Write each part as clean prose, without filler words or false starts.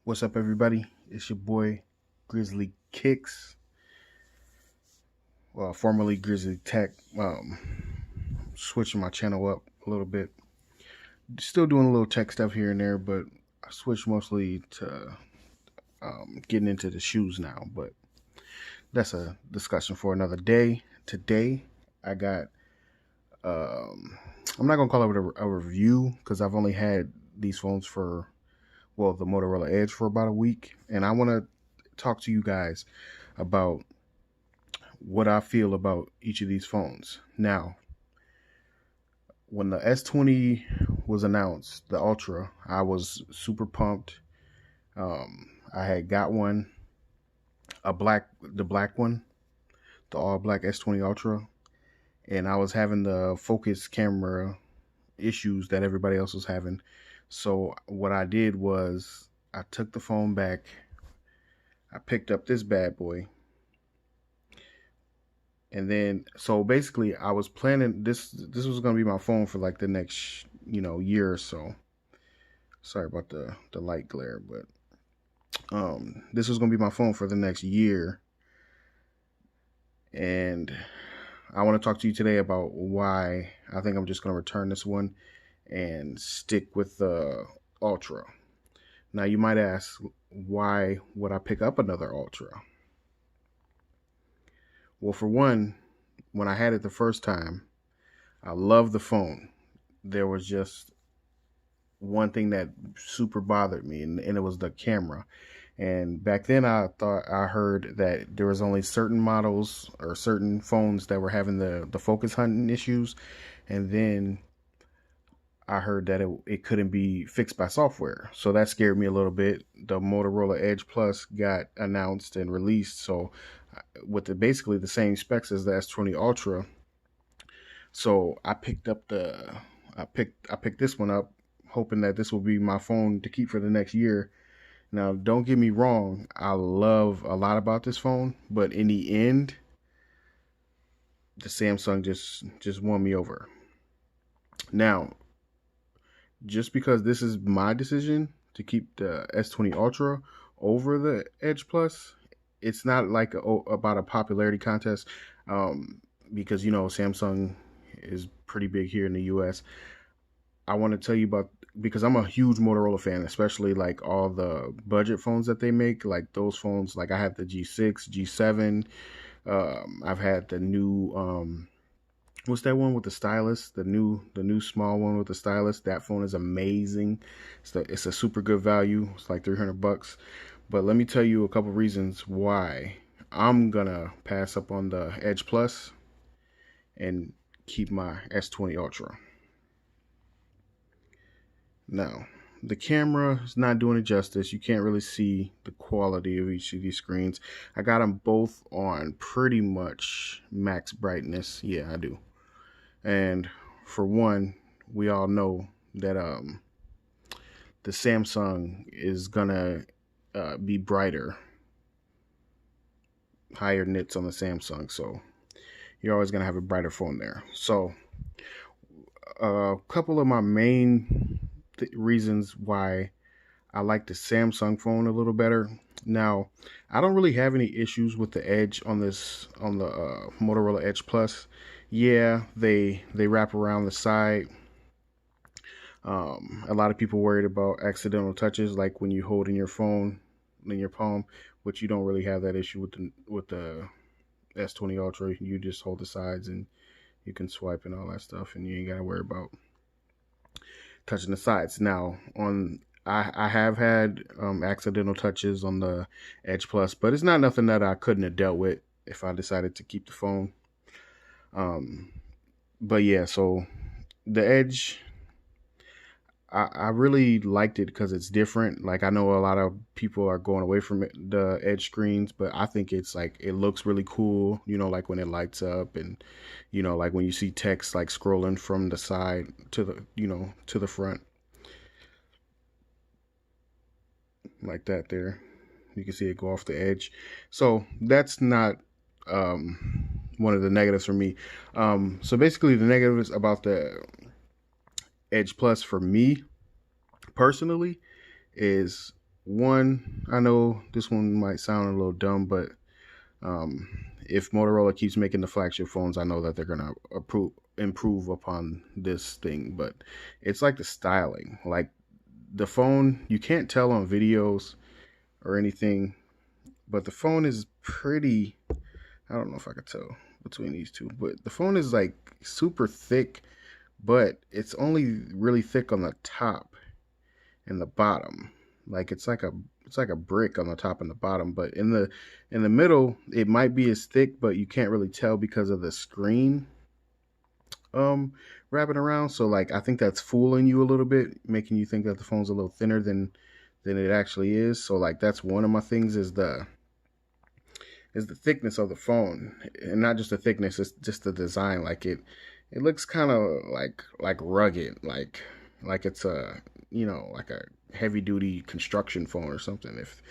What's up, everybody? It's your boy Grizzly Kicks, formerly Grizzly Tech. Switching my channel up a little bit. Still doing a little tech stuff here and there, but I switched mostly to getting into the shoes now. But that's a discussion for another day. Today, I got. I'm not gonna call it a review because I've only had these phones for the Motorola Edge for about a week, and I want to talk to you guys about what I feel about each of these phones. Now, when the S20 was announced, the Ultra, I was super pumped. I had got one, the black one, the all black S20 Ultra, and I was having the focus camera issues that everybody else was having. So what I did was I took the phone back. I picked up this bad boy. And then, so basically, I was planning this. This was gonna be my phone for like the next, year or so. Sorry about the light glare, but this was gonna be my phone for the next year. And I want to talk to you today about why I think I'm just gonna return this one and stick with the Ultra. Now, you might ask, why would I pick up another Ultra? Well, for one, when I had it the first time, I loved the phone. There was just one thing that super bothered me, and it was the camera. And back then, I heard that there was only certain models or certain phones that were having the focus hunting issues, and then I heard that it couldn't be fixed by software. So that scared me a little bit. The Motorola Edge Plus got announced and released, so with basically the same specs as the S20 Ultra. So I picked this one up, hoping that this will be my phone to keep for the next year. Now, don't get me wrong, I love a lot about this phone, but in the end, the Samsung just won me over. Now, just because this is my decision to keep the S20 Ultra over the Edge Plus, it's not like about a popularity contest, because Samsung is pretty big here in the US. I want to tell you about, because I'm a huge Motorola fan, especially like all the budget phones that they make, like those phones. Like I have the G6, G7. I've had the new what's that one with the stylus? The new small one with the stylus. That phone is amazing. It's a super good value. It's like $300. But let me tell you a couple reasons why I'm gonna pass up on the Edge Plus and keep my S20 Ultra. Now, the camera is not doing it justice. You can't really see the quality of each of these screens. I got them both on pretty much max brightness. Yeah, I do. And for one, we all know that the Samsung is gonna be brighter, higher nits on the Samsung. So you're always gonna have a brighter phone there. So a couple of my main reasons why I like the Samsung phone a little better. Now, I don't really have any issues with the Edge on the Motorola Edge Plus. Yeah, they wrap around the side. A lot of people worried about accidental touches, like when you hold in your phone in your palm, which you don't really have that issue with the S20 Ultra. You just hold the sides and you can swipe and all that stuff, and you ain't gotta worry about touching the sides. Now, I have had accidental touches on the Edge Plus, but it's not nothing that I couldn't have dealt with if I decided to keep the phone. But yeah, so the Edge, I really liked it because it's different. Like I know a lot of people are going away from the Edge screens, but I think it's like it looks really cool. Like when it lights up, and like when you see text like scrolling from the side to the front, like that. There, you can see it go off the edge. So that's not one of the negatives for me. So basically, the negatives about the Edge Plus for me personally is one, I know this one might sound a little dumb, but um, if Motorola keeps making the flagship phones, I know that they're gonna improve upon this thing. But it's like the styling, like the phone. You can't tell on videos or anything, but the phone is pretty. I don't know if I could tell between these two, but the phone is like super thick, but it's only really thick on the top and the bottom. Like it's like a brick on the top and the bottom, but in the middle it might be as thick, but you can't really tell because of the screen um wrapping around. So like I think that's fooling you a little bit, making you think that the phone's a little thinner than it actually is. So like that's one of my things is the thickness of the phone, and not just the thickness, it's just the design. Like it looks kind of like rugged, like it's a like a heavy duty construction phone or something. If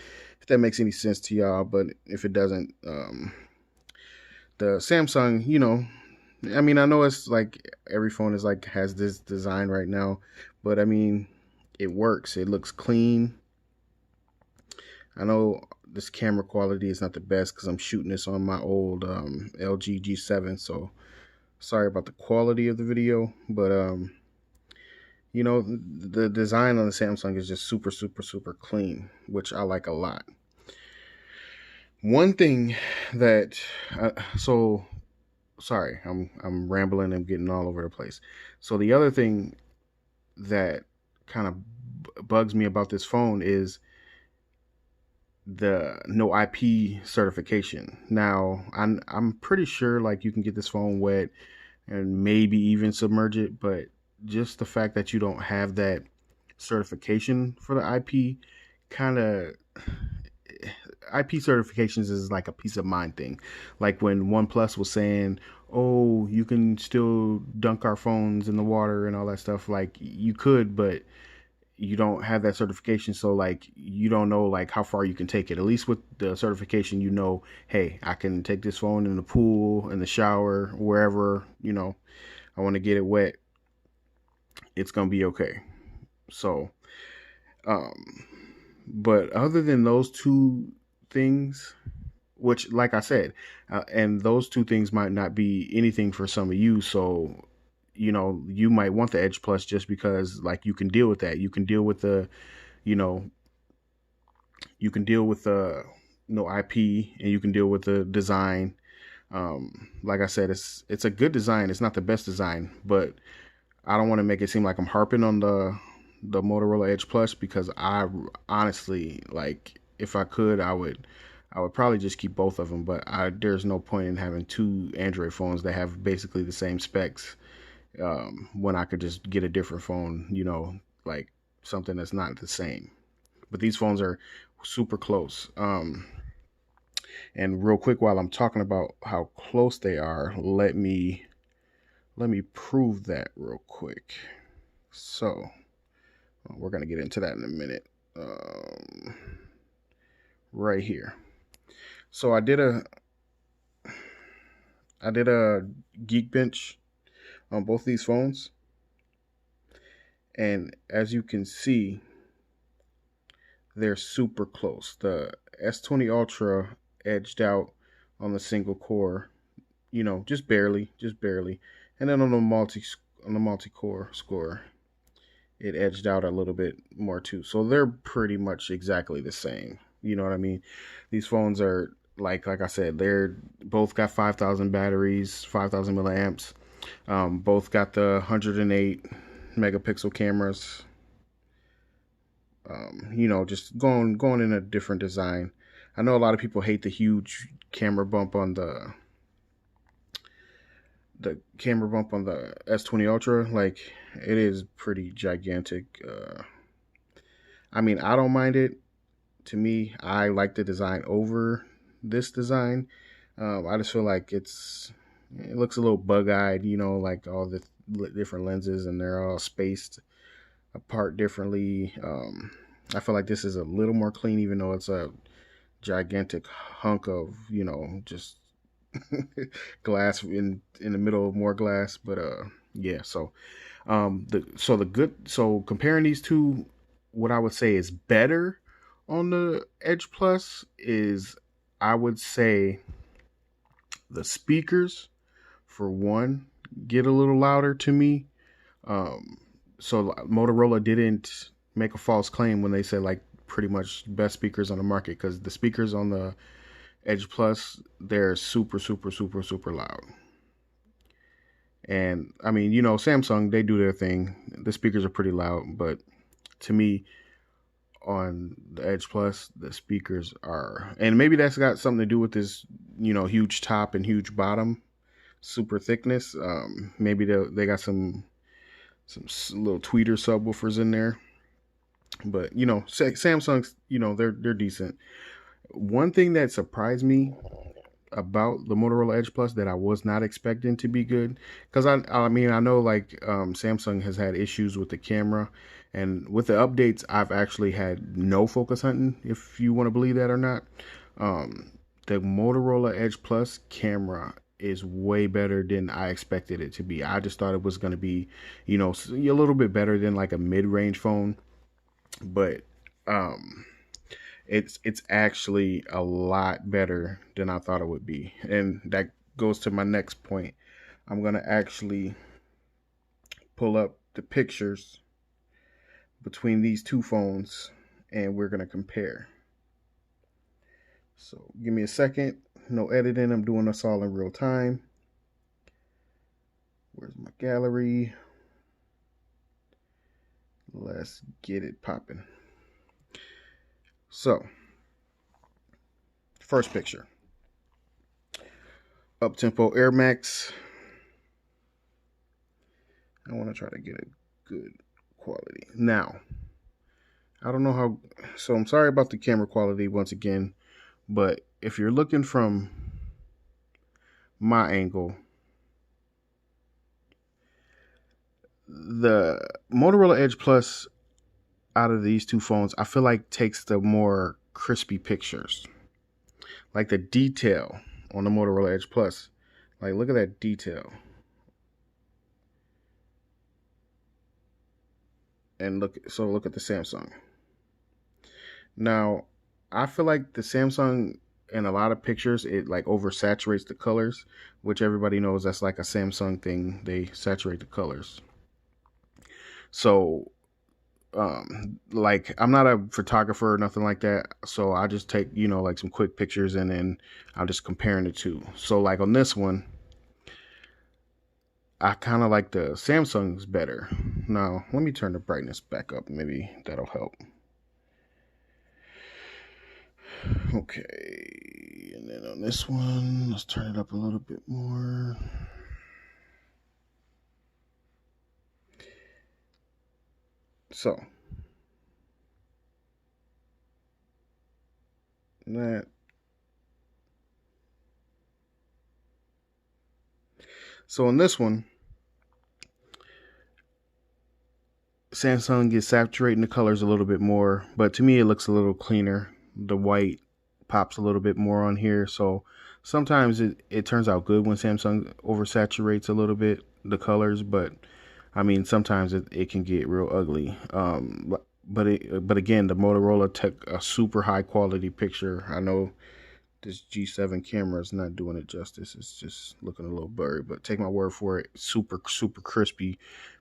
that makes any sense to y'all, but if it doesn't, the Samsung, I mean, I know it's like every phone is like has this design right now, but I mean, it works. It looks clean. I know this camera quality is not the best because I'm shooting this on my old LG G7, so sorry about the quality of the video, but the design on the Samsung is just super, super, super clean, which I like a lot. One thing that, so sorry, I'm rambling and getting all over the place. So the other thing that kind of bugs me about this phone is the no IP certification. Now, I'm pretty sure like you can get this phone wet and maybe even submerge it, but just the fact that you don't have that certification for the IP kind of IP certifications is like a peace of mind thing. Like when OnePlus was saying, "Oh, you can still dunk our phones in the water and all that stuff." Like you could, but you don't have that certification, so like you don't know like how far you can take it. At least with the certification, hey, I can take this phone in the pool, in the shower, wherever I want to get it wet. It's gonna be okay. So, um, but other than those two things, which, like I said, and those two things might not be anything for some of you. So, you might want the Edge Plus just because, like, you can deal with that. You can deal with you know, you can deal with the no IP, and you can deal with the design. Like I said, it's a good design. It's not the best design, but I don't want to make it seem like I'm harping on the Motorola Edge Plus because I honestly like if I could I would probably just keep both of them, but there's no point in having two Android phones that have basically the same specs when I could just get a different phone, like something that's not the same. But these phones are super close. And real quick, while I'm talking about how close they are, let me prove that real quick. So we're gonna get into that in a minute. Right here. So I did a Geekbench on both these phones, and as you can see, they're super close. The S20 Ultra edged out on the single core, just barely, and then on the multi core score, it edged out a little bit more too. So they're pretty much exactly the same. You know what I mean? These phones are like I said, they're both got 5,000 batteries, 5,000 milliamps. Both got the 108 megapixel cameras. Just going in a different design. I know a lot of people hate the huge camera bump on the camera bump on the S20 Ultra. Like it is pretty gigantic. I mean, I don't mind it. To me, I like the design over this design. I just feel like it looks a little bug-eyed, like all the different lenses and they're all spaced apart differently. I feel like this is a little more clean, even though it's a gigantic hunk of just glass in the middle of more glass. But yeah. So comparing these two, what I would say is better on the Edge Plus is, I would say, the speakers, for one, get a little louder to me. Um, so Motorola didn't make a false claim when they said like pretty much best speakers on the market, because the speakers on the Edge Plus, they're super, super, super, super loud. And I mean, Samsung, they do their thing. The speakers are pretty loud, but to me, on the Edge Plus, the speakers are, and maybe that's got something to do with this, huge top and huge bottom, super thickness. Maybe they got some little tweeter subwoofers in there, but Samsung's, they're decent. One thing that surprised me about the Motorola Edge Plus that I was not expecting to be good, because I mean, I know like Samsung has had issues with the camera, and with the updates I've actually had no focus hunting, if you want to believe that or not. The Motorola Edge Plus camera is way better than I expected it to be. I just thought it was going to be, a little bit better than like a mid-range phone, but um it's actually a lot better than I thought it would be. And that goes to my next point. I'm going to actually pull up the pictures between these two phones and we're going to compare. So give me a second. No editing. I'm doing this all in real time. Where's my gallery? Let's get it popping. So, first picture. Up-tempo Air Max. I want to try to get a good quality. Now, I don't know how, so I'm sorry about the camera quality once again, but if you're looking from my angle, the Motorola Edge Plus out of these two phones, I feel like takes the more crispy pictures. Like the detail on the Motorola Edge Plus. Like, look at that detail. And look at the Samsung. Now, I feel like the Samsung, in a lot of pictures, it like oversaturates the colors, which everybody knows that's like a Samsung thing. They saturate the colors. So, like, I'm not a photographer or nothing like that, so I just take, like some quick pictures and then I'm just comparing the two. So like on this one, I kind of like the Samsung's better. Now, let me turn the brightness back up. Maybe that'll help. Okay, and then on this one, let's turn it up a little bit more. So, that. So on this one, Samsung is saturating the colors a little bit more, but to me it looks a little cleaner. The white pops a little bit more on here, so sometimes it turns out good when Samsung oversaturates a little bit the colors, but I mean sometimes it can get real ugly. But again, the Motorola took a super high quality picture. I know this G7 camera is not doing it justice. It's just looking a little blurry, but take my word for it, super super crispy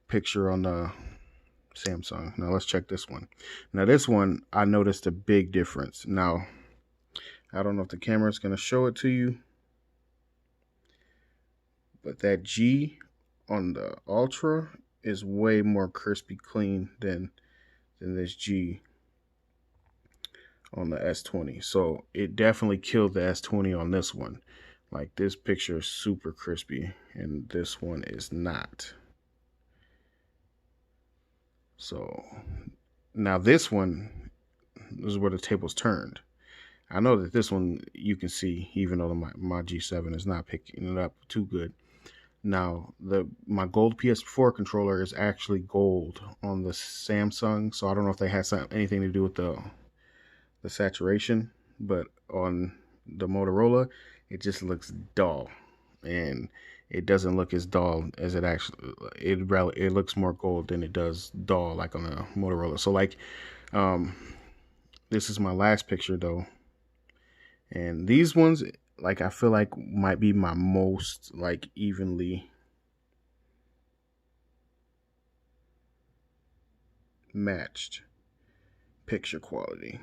picture on the Samsung. Now let's check this one. Now this one, I noticed a big difference. Now, I don't know if the camera is going to show it to you, but that G on the Ultra is way more crispy clean than this G on the S20. So it definitely killed the S20 on this one. Like, this picture is super crispy and this one is not. So now this one, this is where the tables turned. I know that this one you can see, even though my G7 is not picking it up too good. Now my gold PS4 controller is actually gold on the Samsung, so I don't know if they had anything to do with the saturation, but on the Motorola, it just looks dull, and it doesn't look as dull as it actually. It looks more gold than it does dull, like on a Motorola. So like, This is my last picture though. And these ones, like, I feel like might be my most like evenly matched picture quality.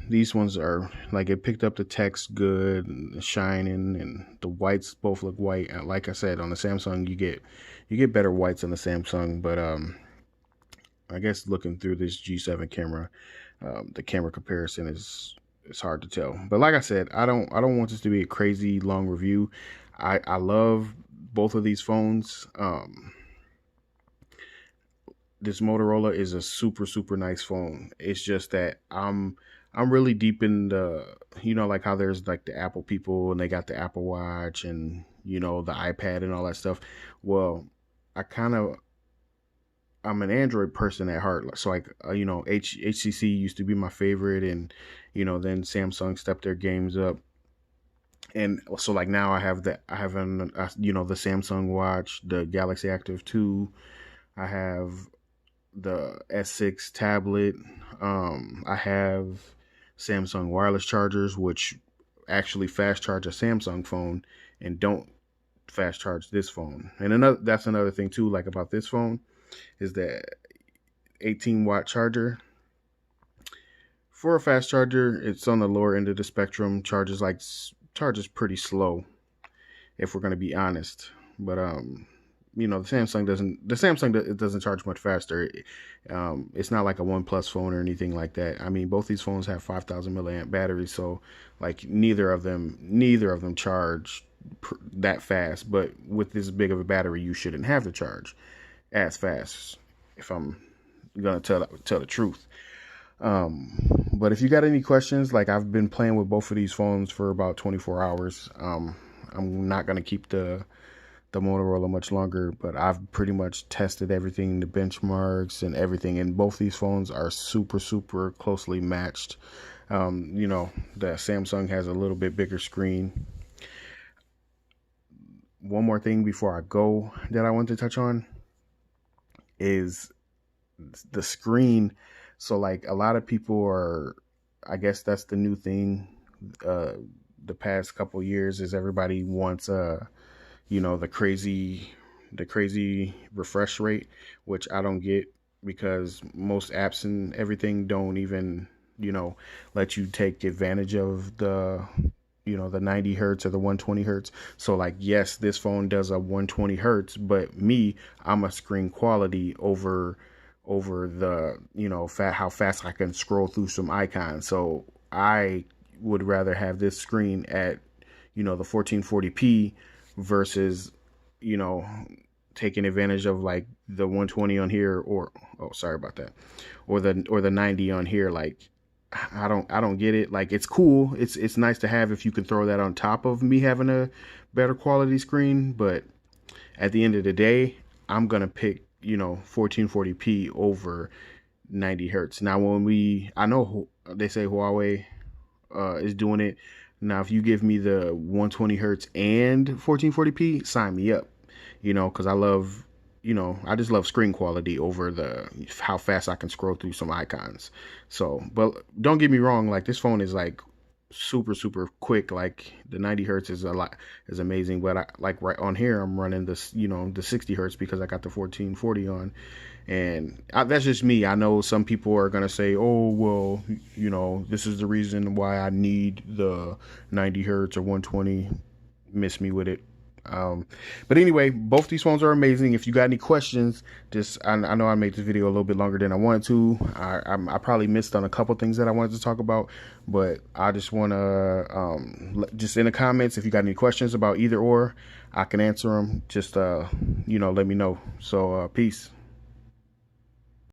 These ones are like, it picked up the text good and shining, and the whites both look white. And like I said, on the Samsung you get better whites on the Samsung, but I guess looking through this G7 camera, the camera comparison is, it's hard to tell. But like I said, I don't want this to be a crazy long review. I love both of these phones. This Motorola is a super nice phone. It's just that I'm really deep in the, like how there's like the Apple people and they got the Apple Watch and the iPad and all that stuff. Well, I kind of, I'm an Android person at heart. So like, HTC used to be my favorite, and then Samsung stepped their games up. And so like now I have the Samsung Watch, the Galaxy Active 2. I have the S6 tablet. I have Samsung wireless chargers, which actually fast charge a Samsung phone and don't fast charge this phone. And that's another thing too, like about this phone, is that 18-watt charger. For a fast charger, it's on the lower end of the spectrum. Charges pretty slow, if we're going to be honest. But the Samsung doesn't charge much faster. It's not like a OnePlus phone or anything like that. I mean, both these phones have 5,000 milliamp batteries, so like neither of them charge that fast. But with this big of a battery, you shouldn't have to charge as fast, if I'm gonna tell the truth. But if you got any questions, like, I've been playing with both of these phones for about 24 hours. I'm not gonna keep the Motorola much longer, but I've pretty much tested everything, the benchmarks and everything, and both these phones are super closely matched. The Samsung has a little bit bigger screen. One more thing before I go that I want to touch on is the screen. So like, a lot of people are, I guess that's the new thing, the past couple years, is everybody wants the crazy refresh rate, which I don't get, because most apps and everything don't even let you take advantage of the the 90 hertz or the 120 hertz. So like, yes, this phone does a 120 hertz, but I'm a screen quality over the how fast I can scroll through some icons. So I would rather have this screen at the 1440p versus taking advantage of like the 120 on here, or sorry about that, or the 90 on here. Like, I don't get it. Like, it's cool, it's nice to have if you can throw that on top of me having a better quality screen, but at the end of the day, I'm gonna pick 1440p over 90 hertz. Now, I know they say Huawei is doing it. Now, if you give me the 120 hertz and 1440p, sign me up. Because I just love screen quality over how fast I can scroll through some icons. So, but don't get me wrong, like, this phone is like super quick. Like, the 90 hertz is amazing, but I like, right on here I'm running this the 60 hertz because I got the 1440 on. And that's just me. I know some people are going to say, oh, well, this is the reason why I need the 90 hertz or 120. Miss me with it. But anyway, both these phones are amazing. If you got any questions, I know I made this video a little bit longer than I wanted to. I probably missed on a couple things that I wanted to talk about, but I just want to, just in the comments, if you got any questions about either or, I can answer them. Just, let me know. So, peace.